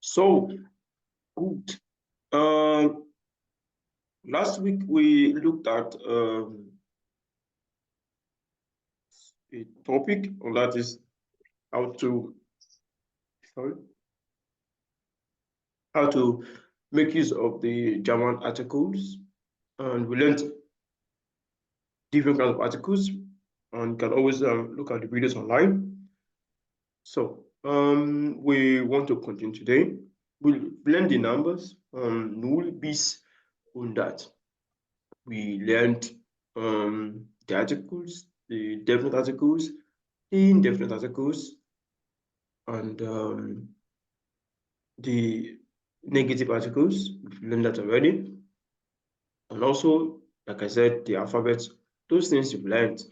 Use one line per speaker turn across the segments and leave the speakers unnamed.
So good. Last week we looked at a topic, and that is how to sorry how to make use of the German articles, and we learned different kinds of articles, and you can always look at the videos online. So we want to continue today. We'll learn the numbers, null bis hundert. We learned the articles, the definite articles, the indefinite articles, and the negative articles. We've learned that already. And also, like I said, the alphabet, those things you've learned.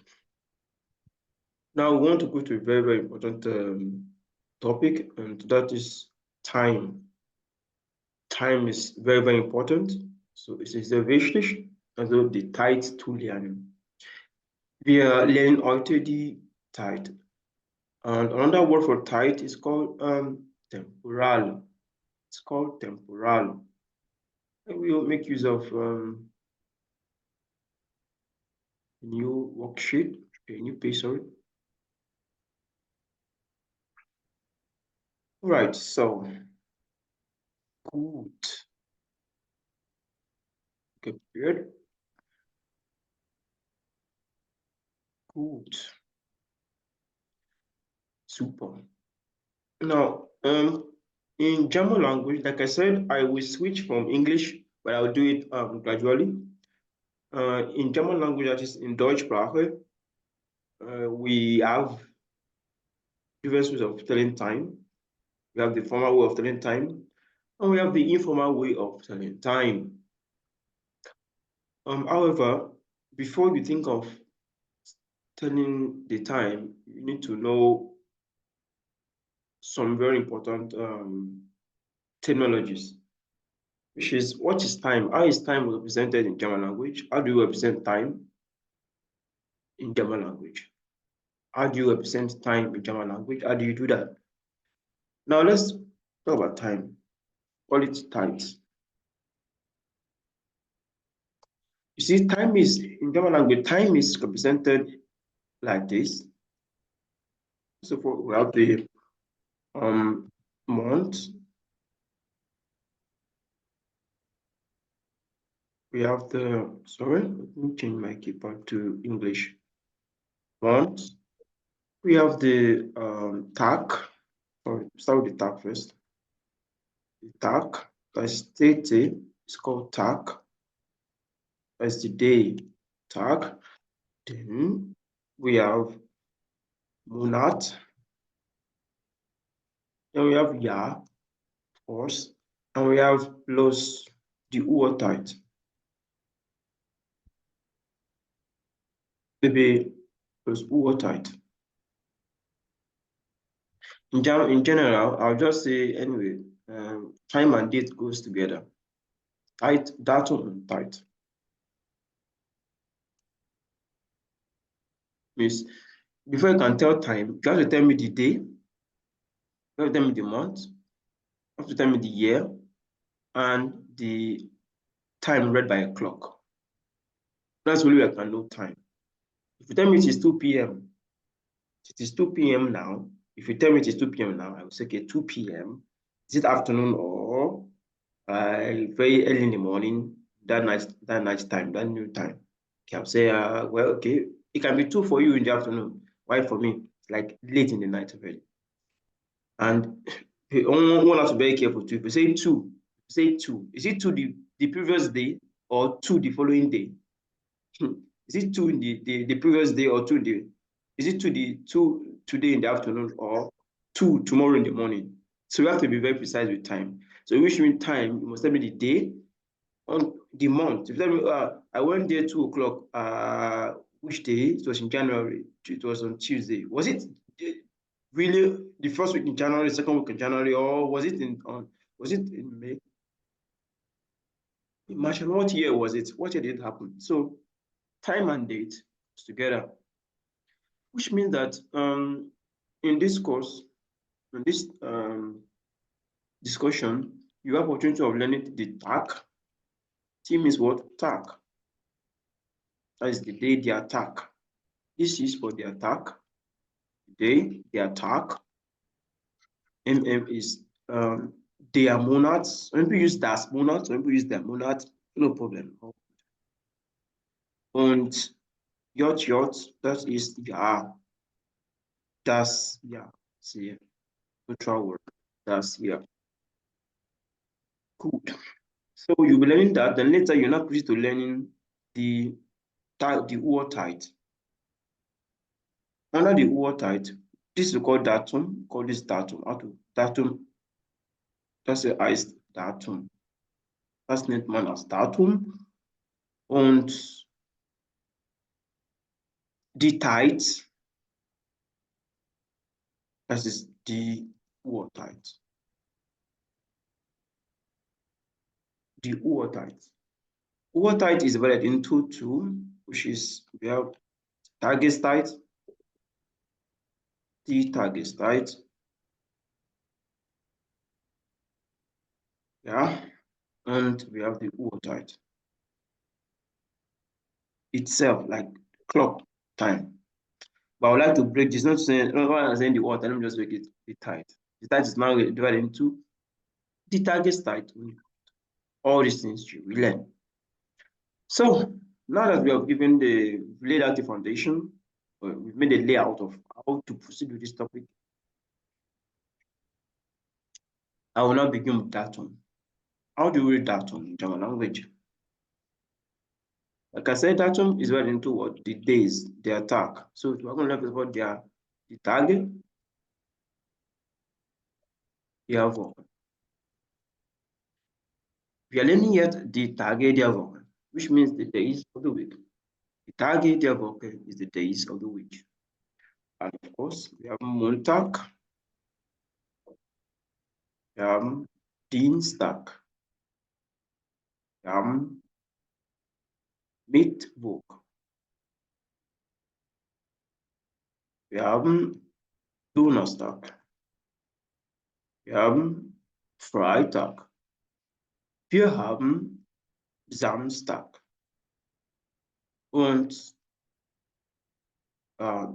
Now we want to go to a very, very important topic, and that is time. Time is very, very important. So es ist sehr wichtig, also die Zeit zu lernen. Wir lernen heute die Zeit. And another word for tijd is called temporal. It's called temporal. And we will make use of a new worksheet, a new page, sorry. All right, so good. Okay, good. Good. Super. Now, in German language, like I said, I will switch from English, but I'll do it gradually. In German language, that is in Deutschsprache, we have different ways of telling time. We have the formal way of telling time, and we have the informal way of telling time. However, before you think of telling the time, you need to know some very important terminologies, which is what is time? How is time represented in German language? How do you represent time in German language? How do you represent time in German language? How do you do that? Now let's talk about time. Call it times. You see, time is in German language, time is represented like this. So for we have the month, we have the sorry, let me change my keyboard to English. Month, we have the tag. Sorry, start with the tag first. The tag, that's Tete, it's called tag. That's the day tag. Then we have Monat. Then we have Jahr, of course. And we have plus the Uhrzeit. Maybe plus Uhrzeit. In general, I'll just say anyway, time and date goes together. Tijd, datum and tijd. Means before you can tell time, you have to tell me the day, you have to tell me the month, you have to tell me the year, and the time read by a clock. That's the only way I can know time. If you tell me it is 2 p.m., it is 2 p.m. now. If you tell me it is 2 p.m. now, I will say, okay, 2 p.m. Is it afternoon or very early in the morning, that night time, that new time? Okay, I'll say, well, okay, it can be 2 for you in the afternoon. Why for me? Like late in the night already. And one has to be very careful too. If you say 2, is it 2 the previous day or 2 the following day? Is it 2 in the previous day or 2 in the, is it 2 today in the afternoon or 2 tomorrow in the morning? So you have to be very precise with time. So which means time, you must tell me the day, on the month. If you tell me, I went there 2 o'clock, which day? It was in January, it was on Tuesday. Was it really the first week in January, second week in January, or was it in May? In March, and what year was it? What year did it happen? So time and date together, which means that in this course, in discussion, you have opportunity of learning the Tag. T means what? Tag. That is the day they attack. This is for the attack. Day they attack. MM is their monads. Some people use das monads, some people use their monads, no problem. Und J, that is ja. Das ja. See, neutral word. Das ja. Good. So you'll be learning that, then later you're not proceed to learning the Urteil. Under the Urteil, this is called datum, call this datum. Datum, that's a heißt Datum. Das nennt man als Datum. Und die Zeit, das ist die Uhrzeit. Die Uhrzeit. Uhrzeit is divided into two, which is we have Tageszeit, die Tageszeit. Yeah, and we have the Uhrzeit itself, like clock time. But I would like to break this, not saying, rather than saying the Uhrzeit, let me just make it the tide. The tide is now divided into the Tageszeit. All these things we learn. So now that we have given laid out the foundation, we've made a layout of how to proceed with this topic. I will now begin with datum. How do we read datum in German language? Like I said, datum is divided into what? The days, the attack. So we're going to learn about the target, the Woche. We are learning yet the Tage der Woche, which means the days of the week. The Tage der Woche is the days of the week. And of course, we have Montag, we have Dienstag, we have Mittwoch, wir haben Donnerstag, wir haben Freitag, wir haben Samstag und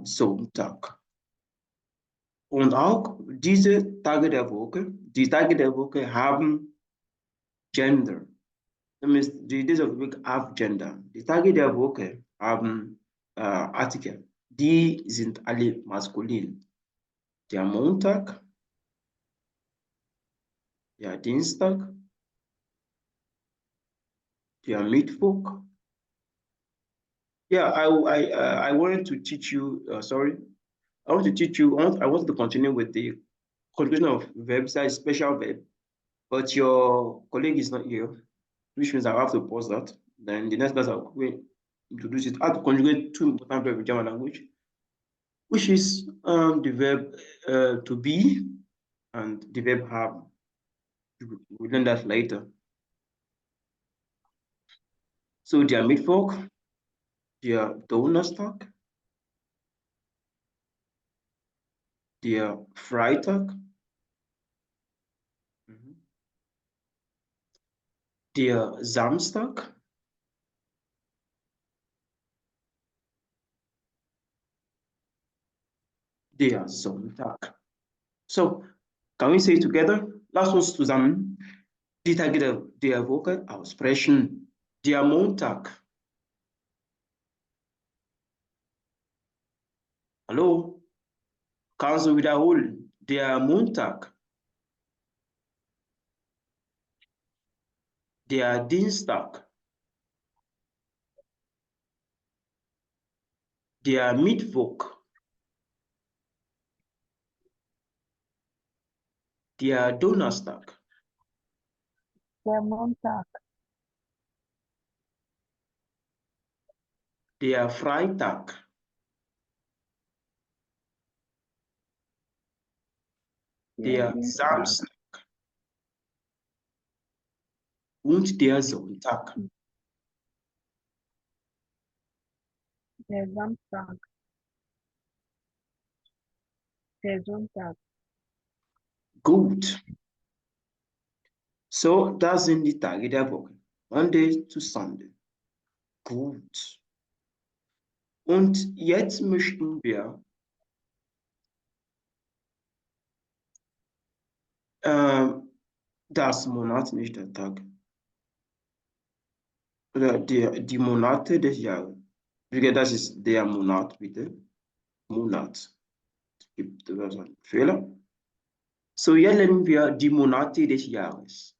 Sonntag. Und auch diese Tage der Woche, die Tage der Woche haben Gender. That means the days of the week have gender. Die Tage der Woche haben Artikel. Die sind alle maskulin. Der Montag, der Dienstag, der Mittwoch. Yeah, I wanted to teach you, sorry. I want to teach you, I want to continue with the conjugation of verbs, that is special verb, but your colleague is not here, which means I have to pause that. Then the next class I'll introduce it, how to conjugate two important verbs in German language, which is the verb to be and the verb have. We'll learn that later. So der Mittwoch, der Donnerstag, der Freitag, der Samstag, der Sonntag. So, can we say it together? Lass uns zusammen die Tage der Woche aussprechen. Der Montag. Hallo? Kannst du wiederholen? Der Montag. Der Dienstag. Der Mittwoch. Der Donnerstag.
Der Montag,
Der Freitag. Der
Dienstag,
Samstag. Und der Sonntag.
der Samstag, der Sonntag.
Gut. So, das sind die Tage der Woche. Monday to Sunday. Gut. Und jetzt möchten wir das Monat, nicht der Tag, oder die Monate des Jahres. Das ist der Monat, bitte. Monat. Es gibt einen Fehler. So, hier lernen wir die Monate des Jahres.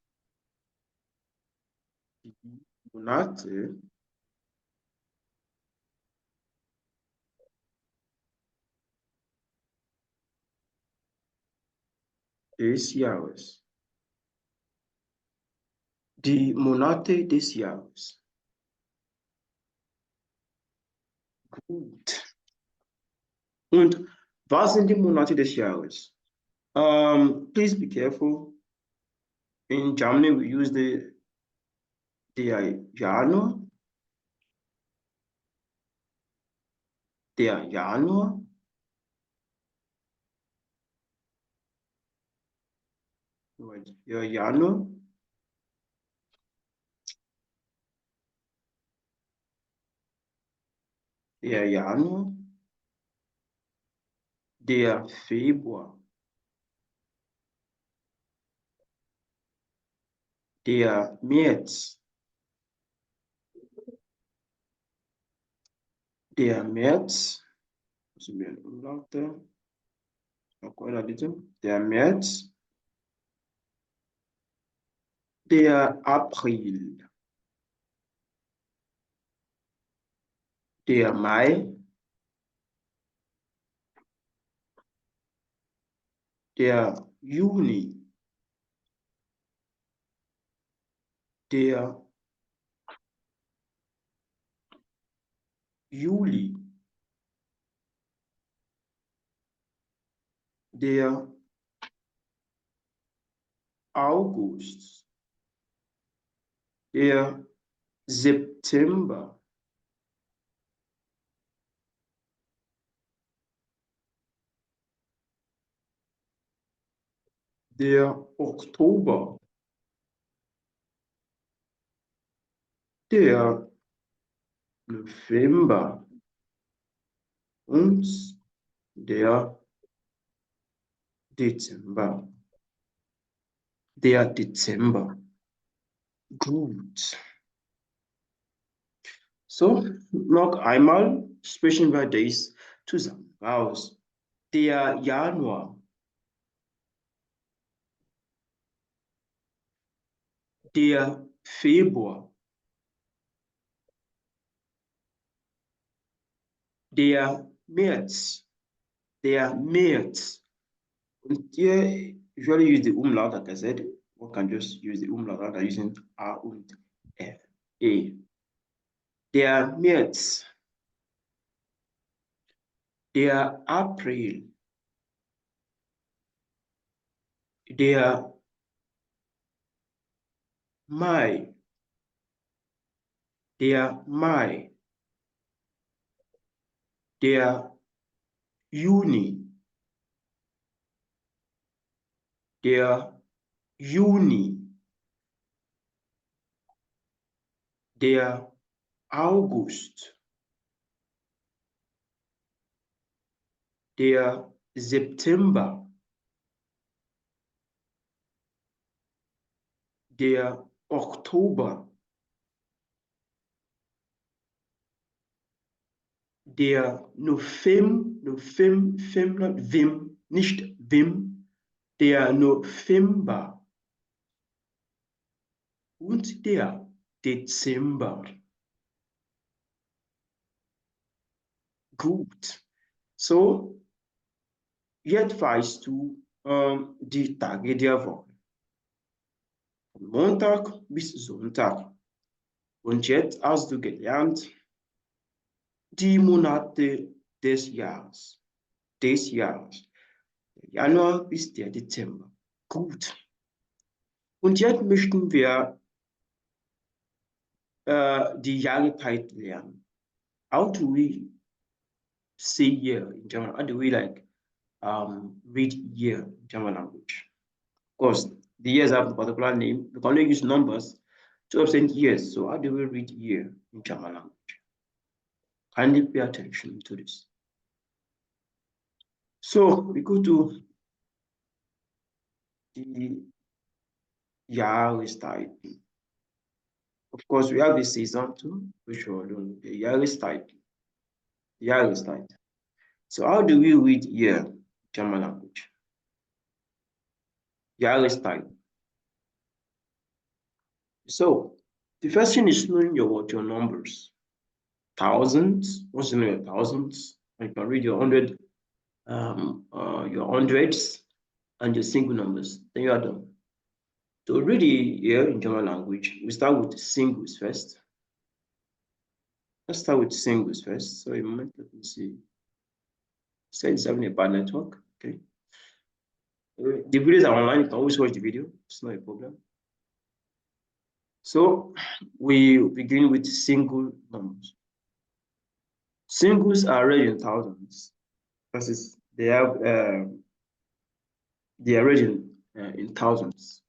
Die Monate des Jahres. Die Monate des Jahres. Gut. Und was sind die Monate des Jahres? Please be careful. In Germany, we use the Januar. Der Januar. Der Januar. Der Januar. Der Februar. Der März. Der März. Also wir Umlaute. Der März. Der April. Der Mai. Der Juni. Der Juli. Der August. Der September. Der Oktober. Der November und der Dezember. Der Dezember. Gut. So, noch einmal sprechen wir das zusammen aus. Der Januar. Der Februar. Der März. Der März. And here, usually use the umlaut, like I said. One can just use the umlaut rather using A und F. A. Der März. Der April. Der Mai. Der Mai. Der Juni. Der Juni. Der August. Der September. Der Oktober. Der nicht Wim, der November und der Dezember. Gut. So, jetzt weißt du die Tage der Woche. Von Montag bis Sonntag. Und jetzt hast du gelernt, die Monate des Jahres. Des Jahres. Der Januar bis der Dezember. Gut. Und jetzt möchten wir die Jahreszeit lernen. How do we say year in German? How do we read year in German language? course, the years have a particular name. We can only use numbers to represent years. So how do we read year in German language? Kindly pay attention to this. So we go to the Jahreszeit. Of course, we have the season too, which we're doing, the Jahreszeit. Jahreszeit. So how do we read year in German language? Jahreszeit. So the first thing is knowing your numbers. Thousands, once you know your thousands, you can read your hundreds and your single numbers, then you are done. To read here in German language, we start with singles first. Let's start with singles first. So a moment, let me see. Say it's having a bad network. Okay. The videos are online, you can always watch the video, it's not a problem. So we begin with single numbers. Singles are read in thousands, because they are read in thousands.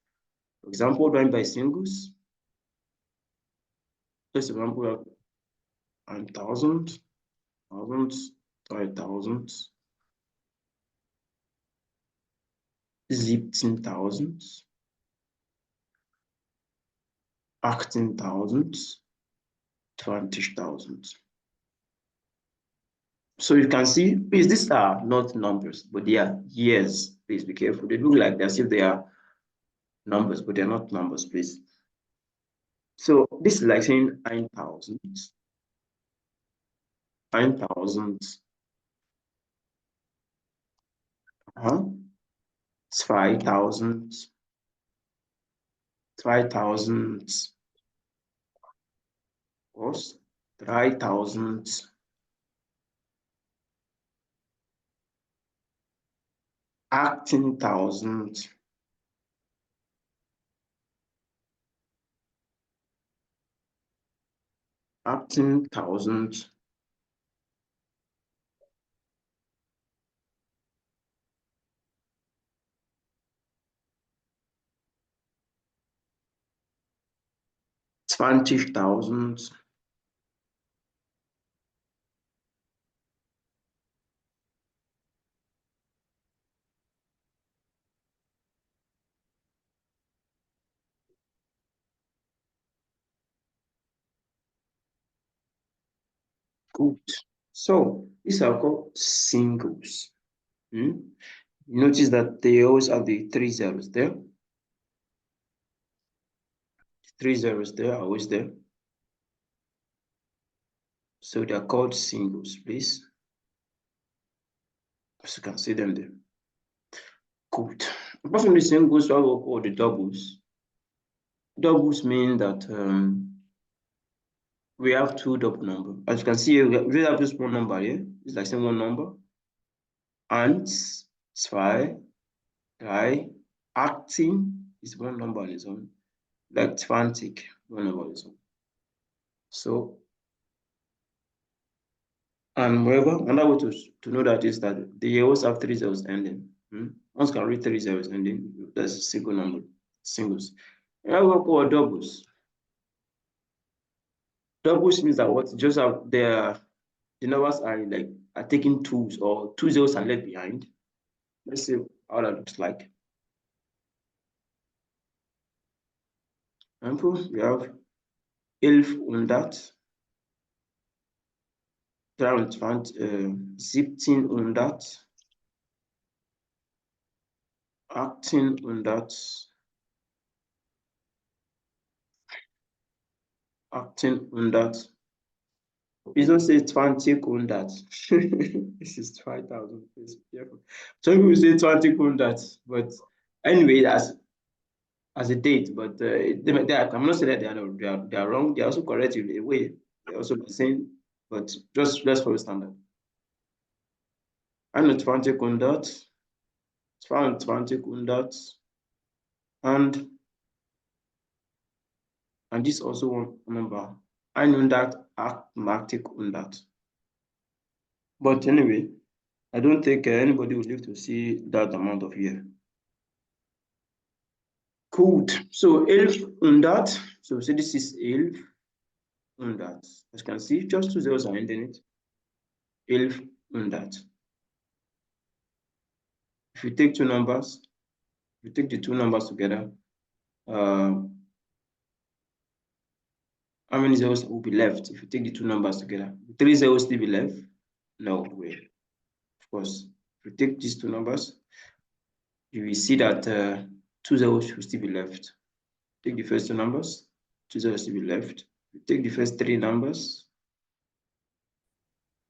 For example, done by singles. Just example, and thousands, 3000, 17.000, 18.000, 20.000. So you can see, please, these are not numbers, but they are years. Please be careful. They look like as if they are numbers, but they're not numbers, please. So this is like saying 9,000, 9,000, 5,000, 5,000, was 3,000, 18,000, 18,000, 20,000, good. So these are called singles. Notice that they always have the 3 zeros there. 3 zeros there are always there. So they are called singles, please. As you can see them there. Good. Apart from the singles, we have what we call the doubles. Doubles mean that we have 2 double numbers. As you can see here, we have just one number here. It's like saying one number. 1, 2, 3, 18 is one number on its own. Like 20, one number on its own. So, and wherever, another way to know that is that they always have 3 zeros ending. Once can read 3 zeros ending, that's a single number, singles. And I will call doubles. Doubles means that what just have the numbers are taking 2s, or 2 zeros are left behind. Let's see how that looks like. Example, we have 1100, 1700, 1800, 1800. Please don't say 2000. This is 5,000. Please be careful. Some people say 2000, but anyway, as a date. But I'm not saying that they are wrong. They are also correct in a way. They're also saying, but just let's follow standard. I'm not 2000, 2000, and this also one number. I know that arithmetic on that. But anyway, I don't think anybody will live to see that amount of year. Gut, so 1100. So say this is 1100. As you can see, just two zeros are ending it. 1100. If you take two numbers, if you take the two numbers together, how many zeros will be left if you take the two numbers together? Three zeros still be left? No way. Of course, if you take these two numbers, you will see that two zeros will still be left. Take the first two numbers, two zeros will be left. You take the first three numbers.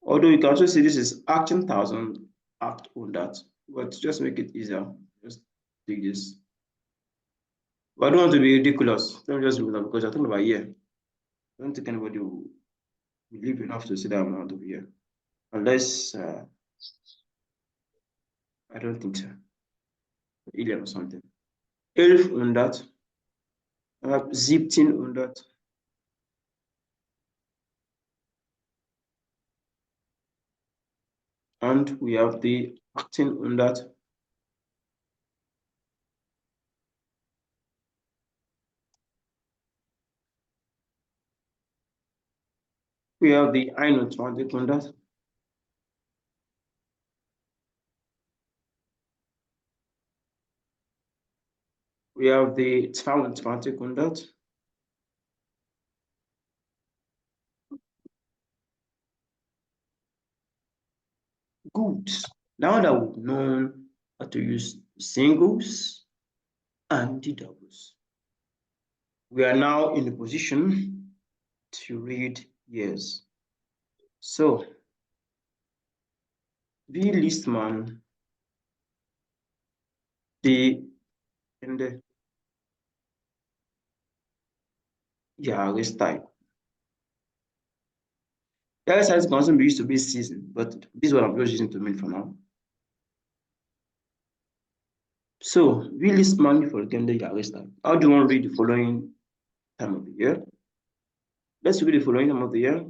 Although you can also see this is act 1000, act on that, but just make it easier. Just take this. But I don't want to be ridiculous. Don't just do that because I'm talking about here. I don't think anybody will live enough to see that amount over here. Unless I don't think so. Alien or something. 1100. 1700. And we have the 1800. We have the 2100. We have the 2200. Good. Now that we've known how to use singles and the doubles, we are now in the position to read years. So, wie liest man die Ende Jahreszeit? Jahreszeit can also be used to be season, but this is what I'm just using to mean for now. So, wie liest man folgende Jahreszeit? How do you want to read the following time of the year? Let's read the following time of the year.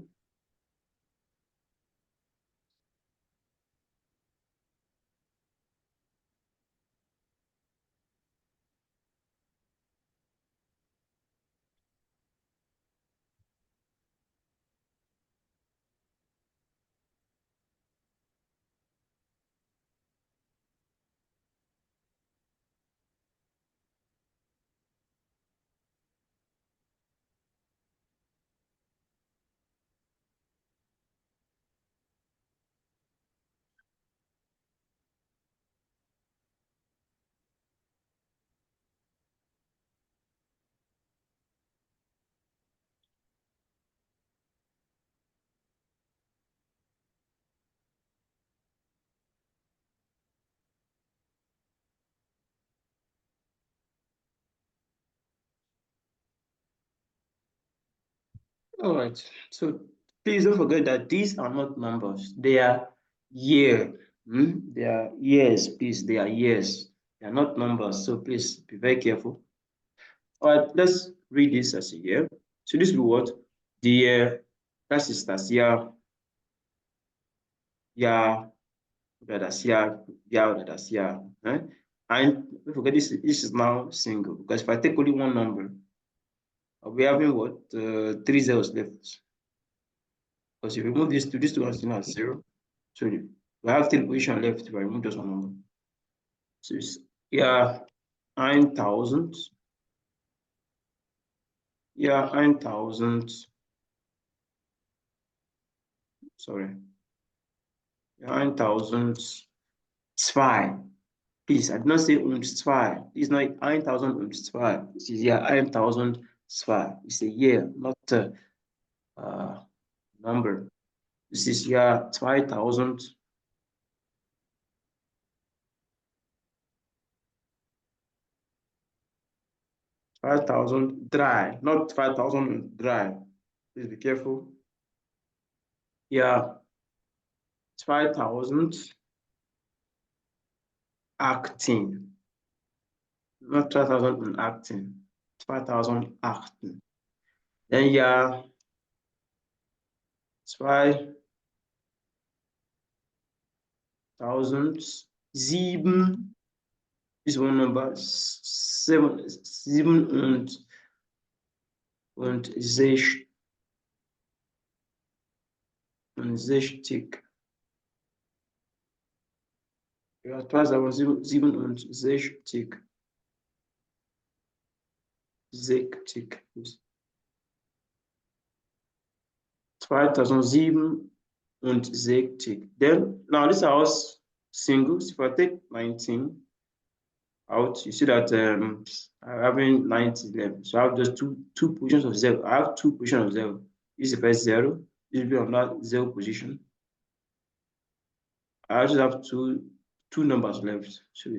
All right. So please don't forget that these are not numbers. They are year. They are years, please. They are years. They are not numbers. So please be very careful. All right, let's read this as a year. So this will be what? The year, das ist das Jahr, Jahr oder das Jahr oder das Jahr. And don't forget this is now single because if I take only one number, I'll be having what? Three zeros left. Because if you remove these two are still at zero. So we have three positions left if I remove just one number. So it's 1000. 1000. Sorry. 1002. Please, I did not say zwei. It's not 1002. This is 1002. It's a year, not a number. This is 2000. 5000 dry, not 5000 dry. Please be careful. 2000 acting, not 2000 acting, 2000 acting. Then 2007 This one number 67 und 60. Ja, 2067. 60. 2067. Then now this house singles. If I take 19 out, you see that I'm having 90 left. So I have just two positions of zero. I have two positions of zero. This is the first zero. This will be on that zero position. I just have two numbers left. So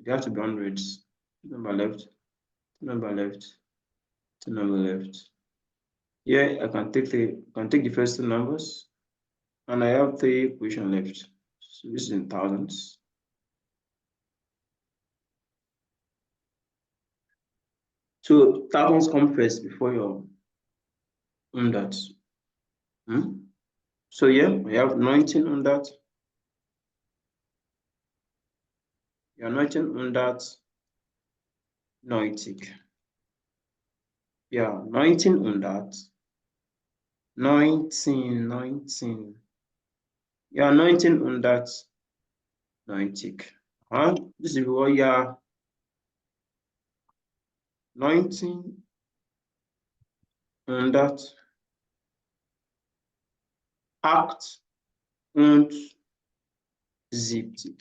they have to be hundreds. Number left, number left, two number left. Here I can take the first two numbers, and I have three position left. So this is in thousands. So thousands come first before your that. So yeah, we have 19 on that. You're 19 on that 90. Yeah, 19 on that. 19. Yeah, 19 on that 90. This is what you're 19 on that act und 70.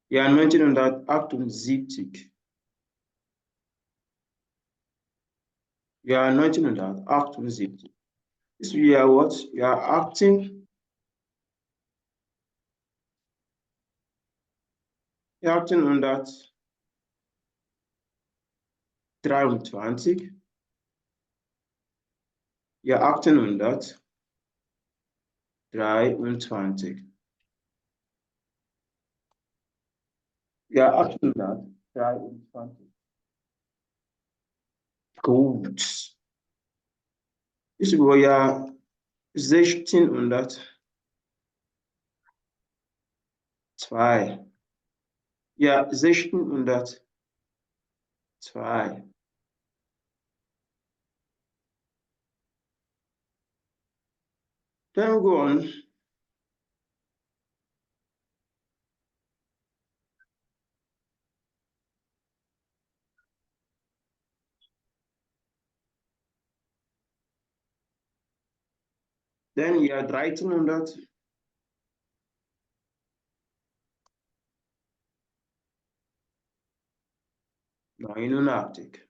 Ja, 1978. Ja, 1978. This we are what? You are acting on that 23. You're acting on that 23. You're acting on that 23. Gut. This is what you're 16 on that 2. Ja, 1602. Then we go on. Then you are writing on that. No, you know Arctic.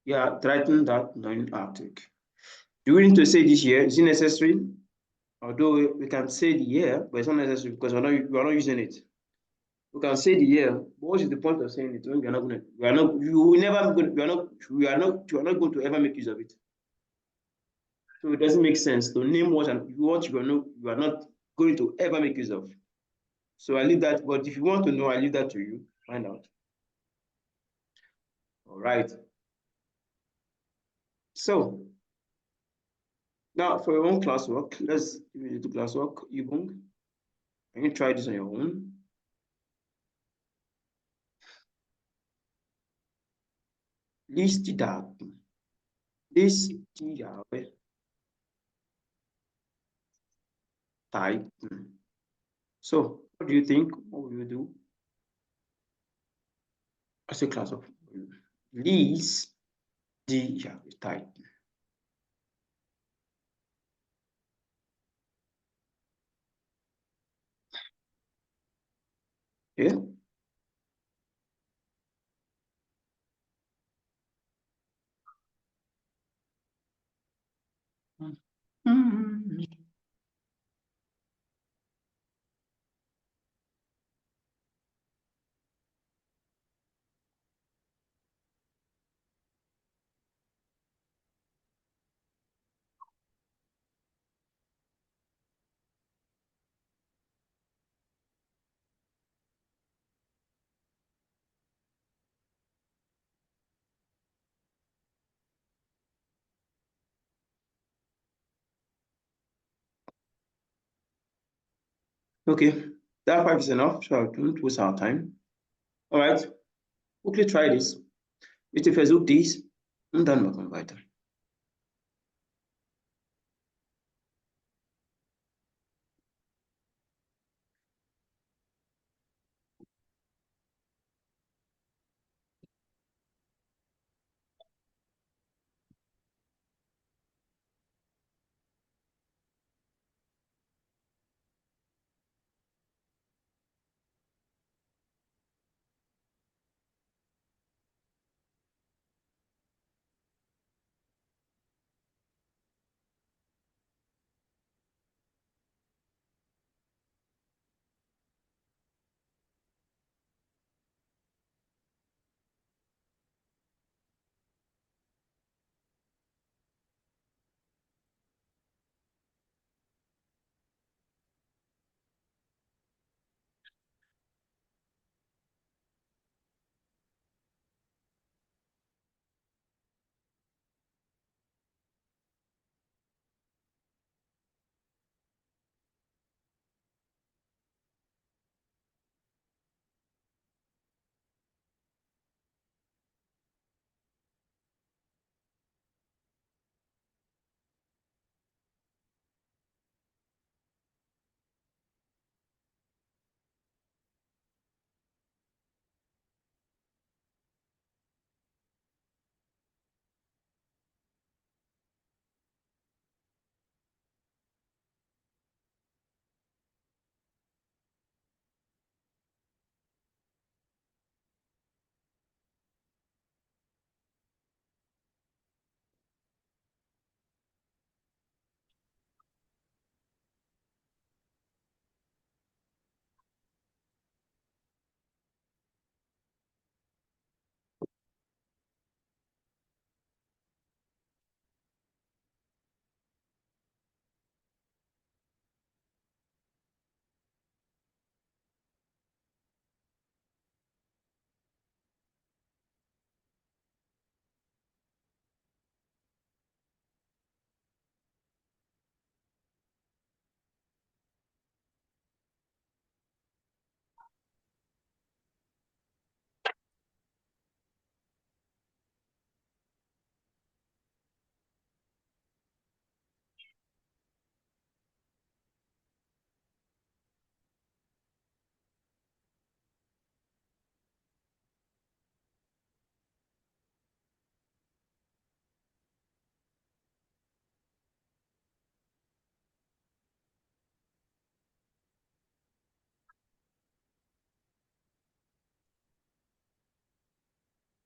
Yeah, writing that non-Arctic. Do we need to say this year? Is it necessary? Although we can say the year, but it's not necessary because we're not using it. We can say the year, but what is the point of saying it when we are not going to? We are not. You will never. We are not going to ever make use of it. So it doesn't make sense to name what you are not going to ever make use of. So I leave that. But if you want to know, I leave that to you. Find out. All right. So now for your own classwork, let's give you the classwork. Ibung, can you try this on your own? List die Daten. List die Jahre. Type. So what do you think? What will you do as a class of list die Jahre type? Yeah. Mm-hmm. Okay, that 5 is enough, so I don't waste our time. All right, quickly try this. Bitte versuch dies und dann machen wir weiter.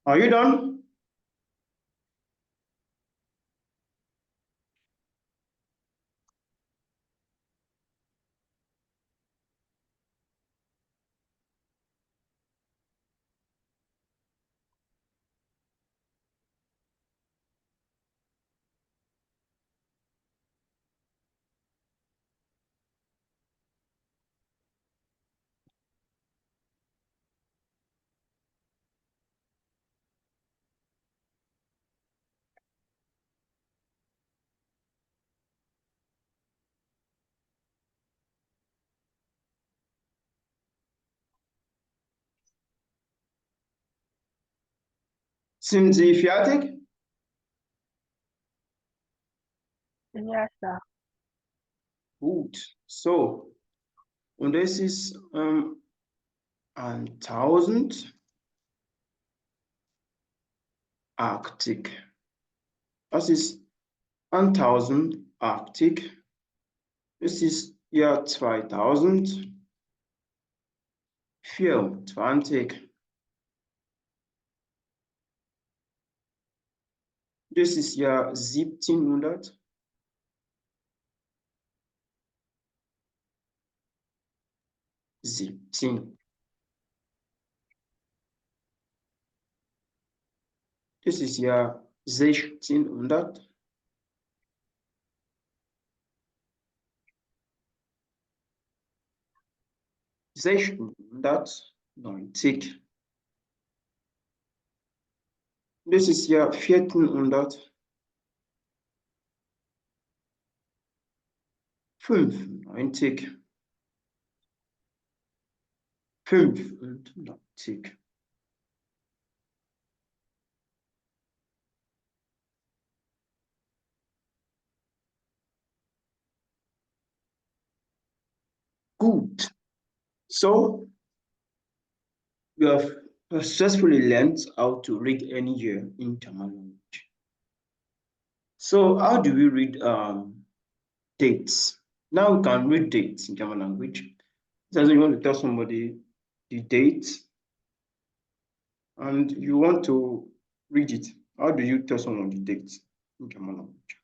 Are you done? Sind Sie fertig?
Yes, sir.
Gut, so. Und es ist 1000 Arktik. Das ist 1000 Arktik. Es ist Jahr 2024. Das ist Jahr 1700. Das ist Jahr 1600. Sechzehnhundertneunzig. Das ist Jahr 1495. 55. Good. So we have successfully learned how to read any year in German language. So how do we read dates? Now we can read dates in German language. So you want to tell somebody the date and you want to read it. How do you tell someone the date in German language?